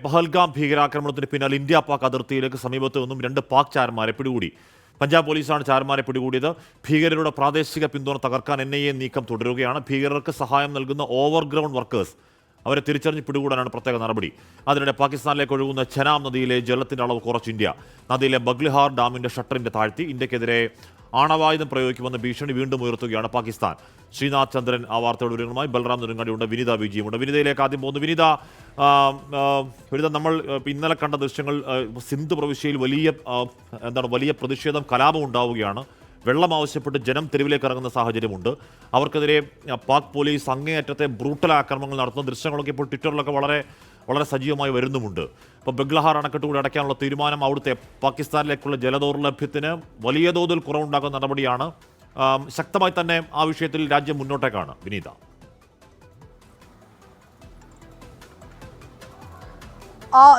പഹൽഗാം ഭീകരാക്രമണത്തിന് പിന്നാലെ ഇന്ത്യ പാക് അതിർത്തിയിലേക്ക് സമീപത്ത് നിന്നും 2 പാക് ചാരന്മാരെ പിടികൂടി. പഞ്ചാബ് പോലീസാണ് ചാരന്മാരെ പിടികൂടിയത്. ഭീകരരുടെ പ്രാദേശിക പിന്തുണ തകർക്കാൻ NIA നീക്കം തുടരുകയാണ്. ഭീകരർക്ക് സഹായം നൽകുന്ന ഓവർഗ്രൗണ്ട് വർക്കേഴ്സ് അവരെ തിരിച്ചറിഞ്ഞ് പിടികൂടാനാണ് പ്രത്യേക നടപടി. അതിനിടെ പാകിസ്ഥാനിലേക്ക് ഒഴുകുന്ന ഛനാം നദിയിലെ ജലത്തിന്റെ അളവ് കുറച്ച് ഇന്ത്യ. നദിയിലെ ബഗ്ലിഹാർ ഡാമിന്റെ ഷട്ടറിന്റെ താഴ്ത്തി. ഇന്ത്യക്കെതിരെ ആണവായുധം പ്രയോഗിക്കുമെന്ന ഭീഷണി വീണ്ടും ഉയർത്തുകയാണ് പാകിസ്ഥാൻ. ശ്രീനാഥ് ചന്ദ്രൻ ആ വാർത്തയുടെ വിവരങ്ങളുമായി ബൽറാം നെടുങ്ങാടിയുണ്ട്, വിനിത വിജയമുണ്ട്. വിനിതയിലേക്ക് ആദ്യം പോകുന്നു. വിനിത, നമ്മൾ ഇന്നലെ കണ്ട ദൃശ്യങ്ങൾ സിന്ധ് പ്രവിശ്യയിൽ വലിയ പ്രതിഷേധം, കലാപം ഉണ്ടാവുകയാണ്. വെള്ളം ആവശ്യപ്പെട്ട് ജനം തെരുവിലേക്ക് ഇറങ്ങുന്ന സാഹചര്യമുണ്ട്. അവർക്കെതിരെ പാക് പോലീസ് അങ്ങേയറ്റത്തെ ബ്രൂട്ടൽ ആക്രമണങ്ങൾ നടത്തുന്ന ദൃശ്യങ്ങളൊക്കെ ഇപ്പോൾ ട്വിറ്ററിലൊക്കെ വളരെ വളരെ സജീവമായി വരുന്നുമുണ്ട്. ഇപ്പോൾ ബഗ്ലഹാർ അണക്കെട്ട് കൂടി അടയ്ക്കാനുള്ള തീരുമാനം അവിടുത്തെ പാകിസ്ഥാനിലേക്കുള്ള ജലദൗർലഭ്യത്തിന് വലിയ തോതിൽ കുറവുണ്ടാക്കുന്ന നടപടിയാണ്. ശക്തമായി തന്നെ ആ വിഷയത്തിൽ രാജ്യം മുന്നോട്ടേക്കാണ്. വിനീത,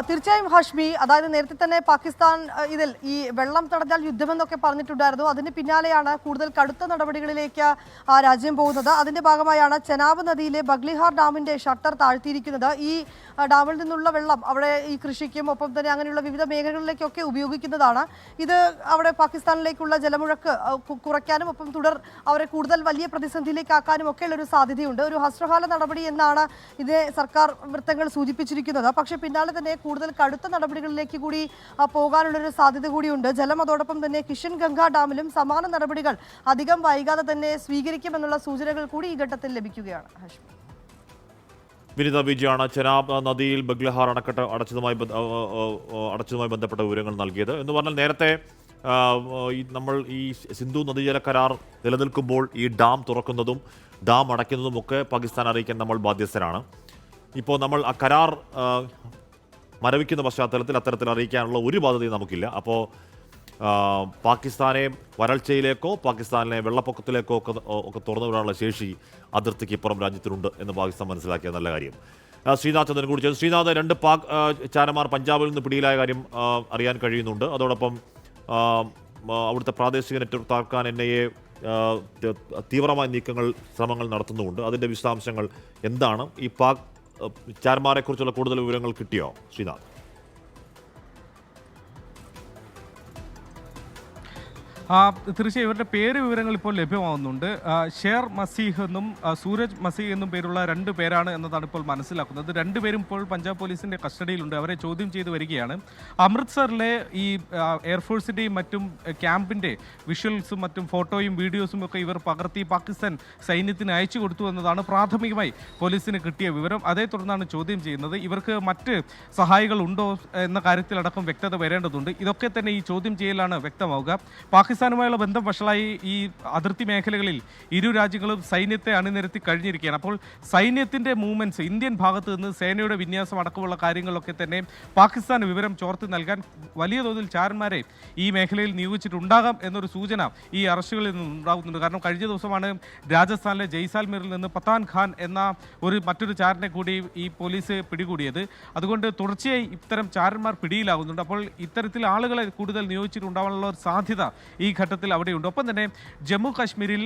തീർച്ചയായും ഹാഷ്മി, അതായത് നേരത്തെ തന്നെ പാകിസ്ഥാൻ ഇതിൽ ഈ വെള്ളം തടഞ്ഞാൽ യുദ്ധമെന്നൊക്കെ പറഞ്ഞിട്ടുണ്ടായിരുന്നു. അതിന് പിന്നാലെയാണ് കൂടുതൽ കടുത്ത നടപടികളിലേക്ക് രാജ്യം പോകുന്നത്. അതിന്റെ ഭാഗമായാണ് ചെനാബ് നദിയിലെ ബഗ്ലിഹാർ ഡാമിന്റെ ഷട്ടർ താഴ്ത്തിയിരിക്കുന്നത്. ഈ ഡാമിൽ നിന്നുള്ള വെള്ളം അവിടെ ഈ കൃഷിക്കും ഒപ്പം തന്നെ അങ്ങനെയുള്ള വിവിധ മേഖലകളിലേക്കൊക്കെ ഉപയോഗിക്കുന്നതാണ്. ഇത് അവിടെ പാകിസ്ഥാനിലേക്കുള്ള ജലമുഴക്ക് കുറയ്ക്കാനും ഒപ്പം അവരെ കൂടുതൽ വലിയ പ്രതിസന്ധിയിലേക്കാക്കാനും ഒക്കെയുള്ള ഒരു സാധ്യതയുണ്ട്. ഒരു ഹ്രസ്വകാല നടപടി എന്നാണ് ഇതിനെ സർക്കാർ വൃത്തങ്ങൾ സൂചിപ്പിച്ചിരിക്കുന്നത്. പക്ഷേ പിന്നാലെ തന്നെ കൂടുതൽ കടുത്ത നടപടികളിലേക്ക് കൂടി പോകാനുള്ളൊരു സാധ്യത കൂടിയുണ്ട്. ജലം അതോടൊപ്പം തന്നെ കിഷൻ ഗംഗ ഡാമിലും സമാന നടപടികൾ അധികം വൈകാതെ തന്നെ സ്വീകരിക്കുമെന്നുള്ള സൂചനകൾ കൂടി ഈ ഘട്ടത്തിൽ ലഭിക്കുകയാണ്. വിനിത വിജയാണ് ചെനാബ് നദിയിൽ ബഗ്ലഹാർ അണക്കെട്ട് അടച്ചതുമായി ബന്ധപ്പെട്ട വിവരങ്ങൾ നൽകിയത്. എന്ന് പറഞ്ഞാൽ നേരത്തെ നമ്മൾ ഈ സിന്ധു നദീജല കരാർ നിലനിൽക്കുമ്പോൾ ഈ ഡാം തുറക്കുന്നതും ഡാം അടയ്ക്കുന്നതുമൊക്കെ പാകിസ്ഥാൻ അറിയിക്കാൻ നമ്മൾ ബാധ്യസ്ഥരാണ്. ഇപ്പോൾ നമ്മൾ ആ കരാർ മരവിക്കുന്ന പശ്ചാത്തലത്തിൽ അത്തരത്തിൽ അറിയിക്കാനുള്ള ഒരു ബാധ്യതയും നമുക്കില്ല. അപ്പോൾ പാകിസ്ഥാനെ വരൾച്ചയിലേക്കോ പാകിസ്ഥാനിലെ വെള്ളപ്പൊക്കത്തിലേക്കോ ഒക്കെ തുറന്നു വിടാനുള്ള ശേഷി അതിർത്തിക്ക് ഇപ്പുറം രാജ്യത്തിനുണ്ട് എന്ന് പാകിസ്ഥാൻ മനസ്സിലാക്കിയ നല്ല കാര്യം. ശ്രീനാഥ് ചന്ദ്രൻ കൂടി ചെയ്തു. ശ്രീനാഥ്, 2 പാക് ചാരന്മാർ പഞ്ചാബിൽ നിന്ന് പിടിയിലായ കാര്യം അറിയാൻ കഴിയുന്നുണ്ട്. അതോടൊപ്പം അവിടുത്തെ പ്രാദേശിക നെറ്റ്വർക്ക് തകർക്കാൻ NIA തീവ്രമായ ശ്രമങ്ങൾ നടത്തുന്നുമുണ്ട്. അതിൻ്റെ വിശദാംശങ്ങൾ എന്താണ്? ഈ പാക് ചാരന്മാരെ കുറിച്ചുള്ള കൂടുതൽ വിവരങ്ങൾ കിട്ടിയോ ശ്രീനാഥ്? തീർച്ചയായും ഇവരുടെ പേര് വിവരങ്ങൾ ഇപ്പോൾ ലഭ്യമാവുന്നുണ്ട്. ഷേർ മസീഹ് എന്നും സൂരജ് മസീഹ് എന്നും പേരുള്ള 2 പേരാണ് എന്നതാണ് ഇപ്പോൾ മനസ്സിലാക്കുന്നത്. 2 പേരും ഇപ്പോൾ പഞ്ചാബ് പോലീസിന്റെ കസ്റ്റഡിയിലുണ്ട്. അവരെ ചോദ്യം ചെയ്ത് വരികയാണ്. അമൃത്സറിലെ ഈ എയർഫോഴ്സിന്റെയും മറ്റും ക്യാമ്പിന്റെ വിഷ്വൽസും മറ്റും ഫോട്ടോയും വീഡിയോസും ഒക്കെ ഇവർ പകർത്തി പാകിസ്ഥാൻ സൈന്യത്തിന് അയച്ചു കൊടുത്തു എന്നതാണ് പ്രാഥമികമായി പോലീസിന് കിട്ടിയ വിവരം. അതേ തുടർന്നാണ് ചോദ്യം ചെയ്യുന്നത്. ഇവർക്ക് മറ്റ് സഹായികൾ ഉണ്ടോ എന്ന കാര്യത്തിലടക്കം വ്യക്തത വരേണ്ടതുണ്ട്. ഇതൊക്കെ തന്നെ ഈ ചോദ്യം ചെയ്യലാണ് വ്യക്തമാവുക. പാകിസ്ഥാനുമായുള്ള ബന്ധം വഷളായി ഈ അതിർത്തി മേഖലകളിൽ ഇരു രാജ്യങ്ങളും സൈന്യത്തെ അണിനിരത്തി കഴിഞ്ഞിരിക്കുകയാണ്. അപ്പോൾ സൈന്യത്തിൻ്റെ മൂവ്മെൻറ്റ്സ് ഇന്ത്യൻ ഭാഗത്ത് നിന്ന് സേനയുടെ വിന്യാസം അടക്കമുള്ള കാര്യങ്ങളൊക്കെ തന്നെ പാകിസ്ഥാൻ വിവരം ചോർത്തി നൽകാൻ വലിയ തോതിൽ ചാരന്മാരെ ഈ മേഖലയിൽ നിയോഗിച്ചിട്ടുണ്ടാകാം എന്നൊരു സൂചന ഈ അറസ്റ്റുകളിൽ നിന്ന് ഉണ്ടാകുന്നുണ്ട്. കാരണം കഴിഞ്ഞ ദിവസമാണ് രാജസ്ഥാനിലെ ജയ്സാൽമീറിൽ നിന്ന് പത്താൻ ഖാൻ എന്ന മറ്റൊരു ചാരനെ കൂടി ഈ പോലീസ് പിടികൂടിയത്. അതുകൊണ്ട് തുടർച്ചയായി ഇത്തരം ചാരന്മാർ പിടിയിലാകുന്നുണ്ട്. അപ്പോൾ ഇത്തരത്തിൽ ആളുകളെ കൂടുതൽ നിയോഗിച്ചിട്ടുണ്ടാകാനുള്ള ഒരു സാധ്യത ഈ ഘട്ടത്തിൽ അവിടെയുണ്ട്. ഒപ്പം തന്നെ ജമ്മു കാശ്മീരിൽ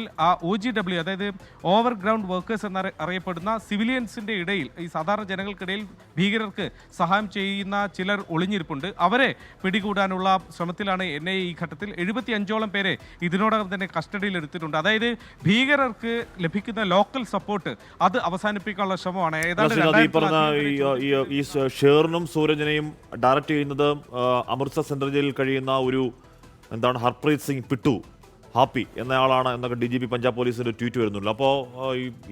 OGW, അതായത് ഓവർഗ്രൗണ്ട് വർക്കേഴ്സ് എന്നറിയപ്പെടുന്ന സിവിലിയൻസിന്റെ ഇടയിൽ, ഈ സാധാരണ ജനങ്ങൾക്കിടയിൽ ഭീകരർക്ക് സഹായം ചെയ്യുന്ന ചിലർ ഒളിഞ്ഞിരിപ്പുണ്ട്. അവരെ പിടികൂടാനുള്ള ശ്രമത്തിലാണ് NIA ഈ ഘട്ടത്തിൽ. 75ഓളം പേരെ ഇതിനോടകം തന്നെ കസ്റ്റഡിയിൽ എടുത്തിട്ടുണ്ട്. അതായത് ഭീകരർക്ക് ലഭിക്കുന്ന ലോക്കൽ സപ്പോർട്ട് അത് അവസാനിപ്പിക്കാനുള്ള ശ്രമമാണ്. ഈ ഷേറിനും സൂരജിനെയും ഡയറക്റ്റ് ചെയ്യുന്നത് അമൃത്സർ സെൻട്രൽ ജയിലിൽ കഴിയുന്ന ഹർപ്രീത് സിംഗ് പിട്ടു ഹാപ്പി എന്നയാളാണ് എന്നൊക്കെ DGP പഞ്ചാബ് പോലീസിൻ്റെ ട്വീറ്റ് വരുന്നുള്ളൂ. അപ്പോൾ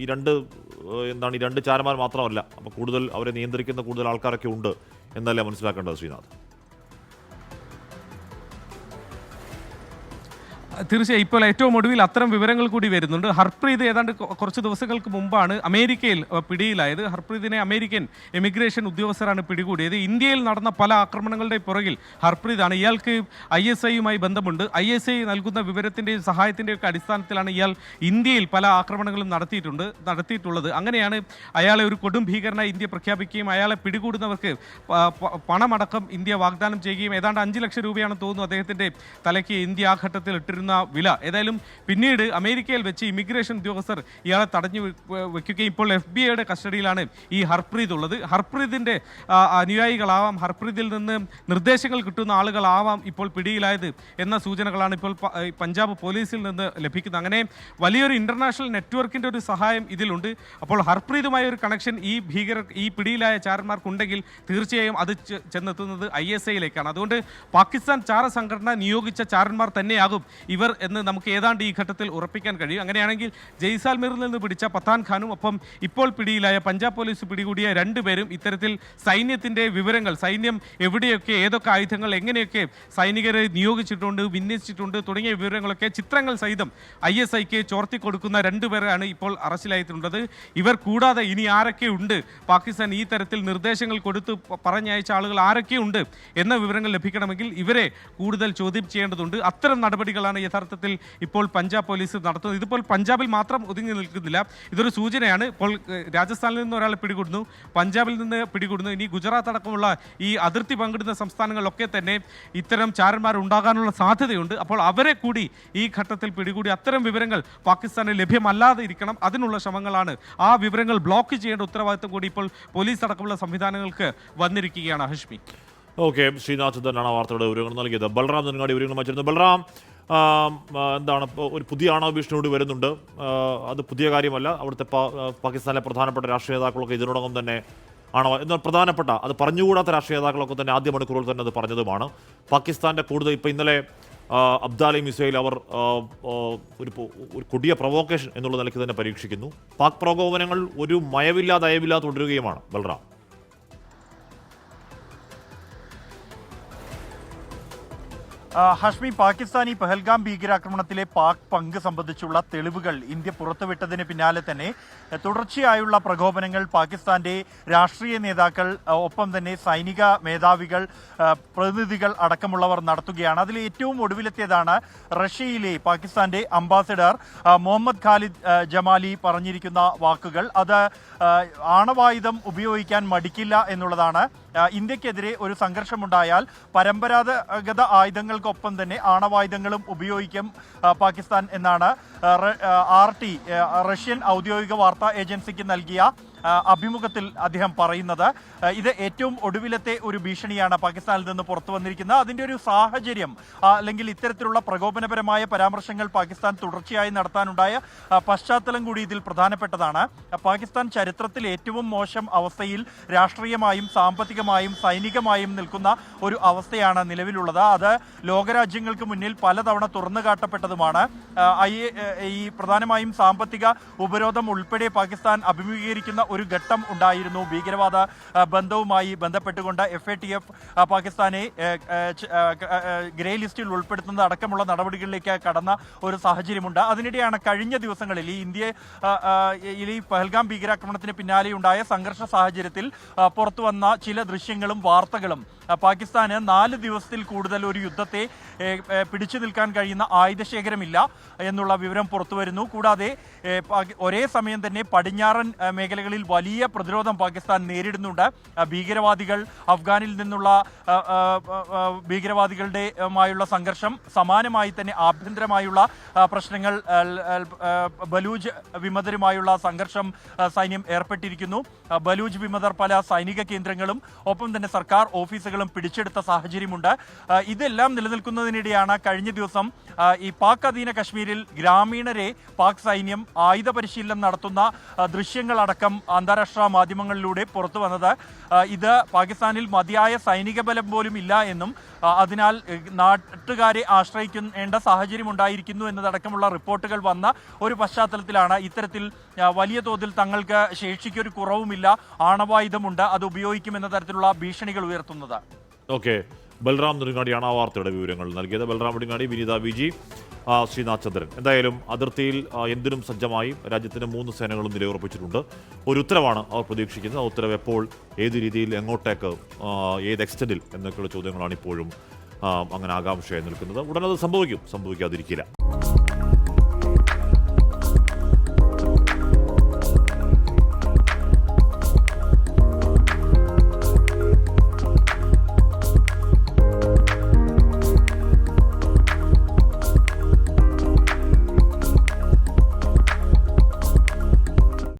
ഈ 2 ചാരന്മാർ മാത്രമല്ല, അപ്പോൾ കൂടുതൽ അവരെ നിയന്ത്രിക്കുന്ന കൂടുതൽ ആൾക്കാരൊക്കെ ഉണ്ട് എന്നല്ലേ മനസ്സിലാക്കേണ്ടത് ശ്രീനാഥ്? തീർച്ചയായും ഇപ്പോൾ ഏറ്റവും ഒടുവിൽ അത്തരം വിവരങ്ങൾ കൂടി വരുന്നുണ്ട്. ഹർപ്രീത് ഏതാണ്ട് കുറച്ച് ദിവസങ്ങൾക്ക് മുമ്പാണ് അമേരിക്കയിൽ പിടിയിലായത്. ഹർപ്രീതിനെ അമേരിക്കൻ ഇമിഗ്രേഷൻ ഉദ്യോഗസ്ഥരാണ് പിടികൂടിയത്. ഇന്ത്യയിൽ നടന്ന പല ആക്രമണങ്ങളുടെ പുറകിൽ ഹർപ്രീതാണ്. ഇയാൾക്ക് ISIയുമായി ബന്ധമുണ്ട്. ISI നൽകുന്ന വിവരത്തിൻ്റെയും സഹായത്തിൻ്റെയും ഒക്കെ അടിസ്ഥാനത്തിലാണ് ഇയാൾ ഇന്ത്യയിൽ പല ആക്രമണങ്ങളും നടത്തിയിട്ടുള്ളത്. അങ്ങനെയാണ് അയാളെ ഒരു കൊടും ഭീകരനായി ഇന്ത്യ പ്രഖ്യാപിക്കുകയും അയാളെ പിടികൂടുന്നവർക്ക് പണമടക്കം ഇന്ത്യ വാഗ്ദാനം ചെയ്യുകയും ഏതാണ്ട് 5 ലക്ഷം രൂപയാണെന്ന് തോന്നുന്നു അദ്ദേഹത്തിൻ്റെ തലയ്ക്ക് ഇന്ത്യ ആ ഘട്ടത്തിൽ ഇട്ടിരുന്നത്. വിറ്റിരുന്ന വില. ഏതായാലും പിന്നീട് അമേരിക്കയിൽ വെച്ച് ഇമിഗ്രേഷൻ ഉദ്യോഗസ്ഥർ ഇയാളെ തടഞ്ഞു വെക്കുകയും ഇപ്പോൾ FBI കസ്റ്റഡിയിലാണ് ഈ ഹർപ്രീത് ഉള്ളത്. ഹർപ്രീതിൻ്റെ അനുയായികളാവാം, ഹർപ്രീതിൽ നിന്ന് നിർദ്ദേശങ്ങൾ കിട്ടുന്ന ആളുകളാവാം ഇപ്പോൾ പിടിയിലായത് എന്ന സൂചനകളാണ് ഇപ്പോൾ പഞ്ചാബ് പോലീസിൽ നിന്ന് ലഭിക്കുന്നത്. അങ്ങനെ വലിയൊരു ഇന്റർനാഷണൽ നെറ്റ്വർക്കിൻ്റെ ഒരു സഹായം ഇതിലുണ്ട്. അപ്പോൾ ഹർപ്രീതുമായ ഒരു കണക്ഷൻ ഈ പിടിയിലായ ചാരന്മാർക്കുണ്ടെങ്കിൽ തീർച്ചയായും അത് ചെന്നെത്തുന്നത് ISIയിലേക്കാണ്. അതുകൊണ്ട് പാകിസ്ഥാൻ ചാര സംഘടന നിയോഗിച്ച ചാരന്മാർ തന്നെയാകും ഇവർ എന്ന് നമുക്ക് ഏതാണ്ട് ഈ ഘട്ടത്തിൽ ഉറപ്പിക്കാൻ കഴിയും. അങ്ങനെയാണെങ്കിൽ ജയ്സാൽമീറിൽ നിന്ന് പിടിച്ച പത്താൻ ഖാനും ഒപ്പം ഇപ്പോൾ പിടിയിലായ പഞ്ചാബ് പോലീസ് പിടികൂടിയ രണ്ടുപേരും ഇത്തരത്തിൽ സൈന്യത്തിൻ്റെ വിവരങ്ങൾ, സൈന്യം എവിടെയൊക്കെ ഏതൊക്കെ ആയുധങ്ങൾ എങ്ങനെയൊക്കെ സൈനികരെ നിയോഗിച്ചിട്ടുണ്ട്, വിന്യസിച്ചിട്ടുണ്ട് തുടങ്ങിയ വിവരങ്ങളൊക്കെ ചിത്രങ്ങൾ സഹിതം ISIക്ക് ചോർത്തി കൊടുക്കുന്ന രണ്ടുപേരാണ് ഇപ്പോൾ അറസ്റ്റിലായിട്ടുള്ളത്. ഇവർ കൂടാതെ ഇനി ആരൊക്കെ ഉണ്ട്, പാകിസ്ഥാൻ ഈ തരത്തിൽ നിർദ്ദേശങ്ങൾ കൊടുത്ത് പറഞ്ഞയച്ച ആളുകൾ ആരൊക്കെ ഉണ്ട് എന്ന വിവരങ്ങൾ ലഭിക്കണമെങ്കിൽ ഇവരെ കൂടുതൽ ചോദ്യം ചെയ്യേണ്ടതുണ്ട്. അത്തരം നടപടികളാണ് യഥാർത്ഥത്തിൽ ഇപ്പോൾ പഞ്ചാബ് പോലീസ് നടത്തുന്നത്. ഇതിപ്പോൾ പഞ്ചാബിൽ മാത്രം ഒതുങ്ങി നിൽക്കുന്നില്ല, ഇതൊരു സൂചനയാണ്. ഇപ്പോൾ രാജസ്ഥാനിൽ നിന്ന് ഒരാളെ പിടികൂടുന്നു, പഞ്ചാബിൽ നിന്ന് പിടികൂടുന്നു, ഇനി ഗുജറാത്ത് അടക്കമുള്ള ഈ അതിർത്തി പങ്കിടുന്ന സംസ്ഥാനങ്ങളിലൊക്കെ തന്നെ ഇത്തരം ചാരന്മാർ ഉണ്ടാകാനുള്ള സാധ്യതയുണ്ട്. അപ്പോൾ അവരെ കൂടി ഈ ഘട്ടത്തിൽ പിടികൂടി അത്തരം വിവരങ്ങൾ പാകിസ്ഥാന് ലഭ്യമല്ലാതെ ഇരിക്കണം, അതിനുള്ള ശ്രമങ്ങളാണ്. ആ വിവരങ്ങൾ ബ്ലോക്ക് ചെയ്യേണ്ട ഉത്തരവാദിത്വം കൂടി ഇപ്പോൾ പോലീസ് അടക്കമുള്ള സംവിധാനങ്ങൾക്ക് വന്നിരിക്കുകയാണ്. ഹഷ്മി. ഓക്കെ, ശ്രീനാഥ് ചന്ദ്രനാണ് വാർത്തയുടെ വിവരങ്ങൾ നൽകിയത്. ബൽറാം നെടുങ്ങാടി വിവരങ്ങൾ വച്ചിരുന്നു. ബൽറാം, എന്താണ് ഇപ്പോൾ ഒരു പുതിയ ആണവ ഭീഷണിയോട് വരുന്നുണ്ട്, അത് പുതിയ കാര്യമല്ല. അവിടുത്തെ പാകിസ്ഥാനിലെ പ്രധാനപ്പെട്ട രാഷ്ട്രീയ നേതാക്കളൊക്കെ ഇതിനോടകം തന്നെ എന്നാൽ പ്രധാനപ്പെട്ട അത് പറഞ്ഞുകൂടാത്ത രാഷ്ട്രീയ നേതാക്കളൊക്കെ തന്നെ ആദ്യ മണിക്കൂറിൽ തന്നെ അത് പറഞ്ഞതുമാണ്. പാകിസ്ഥാൻ്റെ കൂടുതൽ ഇപ്പോൾ ഇന്നലെ അബ്ദാലി മിസൈൽ അവർ ഒരു കൊടിയ പ്രൊവോക്കേഷൻ എന്നുള്ള നിലയ്ക്ക് തന്നെ പരീക്ഷിക്കുന്നു. പാക് പ്രകോപനങ്ങൾ ഒരു മയവില്ലാതെ അയവില്ലാതെ തുടരുകയുമാണ്. ബൽറാം. ഹഷ്മി, പാകിസ്ഥാനി പെഹൽഗാം ഭീകരാക്രമണത്തിലെ പാക് പങ്ക് സംബന്ധിച്ചുള്ള തെളിവുകൾ ഇന്ത്യ പുറത്തുവിട്ടതിന് പിന്നാലെ തന്നെ തുടർച്ചയായുള്ള പ്രകോപനങ്ങൾ പാകിസ്ഥാന്റെ രാഷ്ട്രീയ നേതാക്കൾ ഒപ്പം തന്നെ സൈനിക മേധാവികൾ, പ്രതിനിധികൾ അടക്കമുള്ളവർ നടത്തുകയാണ്. അതിൽ ഏറ്റവും ഒടുവിലെത്തിയതാണ് റഷ്യയിലെ പാകിസ്ഥാന്റെ അംബാസിഡർ മുഹമ്മദ് ഖാലിദ് ജമാലി പറഞ്ഞിരിക്കുന്ന വാക്കുകൾ. അത് ആണവായുധം ഉപയോഗിക്കാൻ മടിക്കില്ല എന്നുള്ളതാണ്. ഇന്ത്യക്കെതിരെ ഒരു സംഘർഷമുണ്ടായാൽ പരമ്പരാഗത ആയുധങ്ങൾക്കൊപ്പം തന്നെ ആണവായുധങ്ങളും ഉപയോഗിക്കും പാകിസ്ഥാൻ എന്നാണ് RT റഷ്യൻ ഔദ്യോഗിക വാർത്താ ഏജൻസിക്ക് നൽകിയ അഭിമുഖത്തിൽ അദ്ദേഹം പറയുന്നത്. ഇത് ഏറ്റവും ഒടുവിലത്തെ ഒരു ഭീഷണിയാണ് പാകിസ്ഥാനിൽ നിന്ന് പുറത്തു വന്നിരിക്കുന്നത്. അതിൻ്റെ ഒരു സാഹചര്യം അല്ലെങ്കിൽ ഇത്തരത്തിലുള്ള പ്രകോപനപരമായ പരാമർശങ്ങൾ പാകിസ്ഥാൻ തുടർച്ചയായി നടത്താനുണ്ടായ പശ്ചാത്തലം കൂടി ഇതിൽ പ്രധാനപ്പെട്ടതാണ്. പാകിസ്ഥാൻ ചരിത്രത്തിൽ ഏറ്റവും മോശം അവസ്ഥയിൽ രാഷ്ട്രീയമായും സാമ്പത്തികമായും സൈനികമായും നിൽക്കുന്ന ഒരു അവസ്ഥയാണ് നിലവിലുള്ളത്. അത് ലോകരാജ്യങ്ങൾക്ക് മുന്നിൽ പലതവണ തുറന്നു കാട്ടപ്പെട്ടതുമാണ്. ഈ പ്രധാനമായും സാമ്പത്തിക ഉപരോധം ഉൾപ്പെടെ പാകിസ്ഥാൻ അഭിമുഖീകരിക്കുന്ന ഒരു ഘട്ടം ഉണ്ടായിരുന്നു. ഭീകരവാദ ബന്ധവുമായി ബന്ധപ്പെട്ടുകൊണ്ട് FATF പാകിസ്ഥാനെ ഗ്രേ ലിസ്റ്റിൽ ഉൾപ്പെടുത്തുന്നത് അടക്കമുള്ള നടപടികളിലേക്ക് കടന്ന ഒരു സാഹചര്യമുണ്ട്. അതിനിടെയാണ് കഴിഞ്ഞ ദിവസങ്ങളിൽ ഈ പഹൽഗാം ഭീകരാക്രമണത്തിന് പിന്നാലെയുണ്ടായ സംഘർഷ സാഹചര്യത്തിൽ പുറത്തു വന്ന ചില ദൃശ്യങ്ങളും വാർത്തകളും പാകിസ്ഥാന് 4 ദിവസത്തിൽ കൂടുതൽ ഒരു യുദ്ധത്തെ പിടിച്ചു നിൽക്കാൻ കഴിയുന്ന ആയുധശേഖരമില്ല എന്നുള്ള വിവരം പുറത്തു വരുന്നു. കൂടാതെ ഒരേ സമയം തന്നെ പടിഞ്ഞാറൻ മേഖലകളിൽ വലിയ പ്രതിരോധം പാകിസ്ഥാൻ നേരിടുന്നുണ്ട്. ഭീകരവാദികൾ, അഫ്ഗാനിൽ നിന്നുള്ള ഭീകരവാദികളുടെയുമായുള്ള സംഘർഷം, സമാനമായി തന്നെ ആഭ്യന്തരമായുള്ള പ്രശ്നങ്ങൾ, ബലൂജ് വിമതരുമായുള്ള സംഘർഷം സൈന്യം ഏർപ്പെട്ടിരിക്കുന്നു. ബലൂജ് വിമതർ പല സൈനിക കേന്ദ്രങ്ങളും ഒപ്പം തന്നെ സർക്കാർ ഓഫീസുകളും പിടിച്ചെടുത്ത സാഹചര്യമുണ്ട്. ഇതെല്ലാം നിലനിൽക്കുന്നതിനിടെയാണ് കഴിഞ്ഞ ദിവസം ഈ പാക് അധീന കശ്മീരിൽ ഗ്രാമീണരെ പാക് സൈന്യം ആയുധ പരിശീലനം നടത്തുന്ന ദൃശ്യങ്ങളടക്കം അന്താരാഷ്ട്ര മാധ്യമങ്ങളിലൂടെ പുറത്തു വന്നത്. ഇത് പാകിസ്ഥാനിൽ മതിയായ സൈനിക ബലം പോലും ഇല്ല എന്നും അതിനാൽ നാട്ടുകാരെ ആശ്രയിക്കേണ്ട സാഹചര്യം ഉണ്ടായിരിക്കുന്നു എന്നതടക്കമുള്ള റിപ്പോർട്ടുകൾ വന്ന ഒരു പശ്ചാത്തലത്തിലാണ് ഇത്തരത്തിൽ വലിയ തോതിൽ തങ്ങൾക്ക് ശേഷിക്കൊരു കുറവുമില്ല, ആണവായുധമുണ്ട്, അത് ഉപയോഗിക്കുമെന്ന തരത്തിലുള്ള ഭീഷണികൾ ഉയർത്തുന്നത്. ഓക്കെ, ബൽറാം നെടുങ്ങാടിയാണ് ആ വാർത്തയുടെ വിവരങ്ങൾ നൽകിയത്. ബൽറാം നെടുങ്ങാടി, വിനീത VG, ശ്രീനാഥ് ചന്ദ്രൻ. എന്തായാലും അതിർത്തിയിൽ എന്തിനും സജ്ജമായി രാജ്യത്തിന് 3 സേനകളും നിലയുറപ്പിച്ചിട്ടുണ്ട്. ഒരു ഉത്തരവാണ് അവർ പ്രതീക്ഷിക്കുന്നത്. ആ ഉത്തരവ് എപ്പോൾ, ഏത് രീതിയിൽ, എങ്ങോട്ടേക്ക്, ഏത് എക്സ്റ്റൻഡിൽ എന്നൊക്കെയുള്ള ചോദ്യങ്ങളാണ് ഇപ്പോഴും അങ്ങനെ ആകാംക്ഷയായി നിൽക്കുന്നത്. ഉടനത് സംഭവിക്കാതിരിക്കില്ല.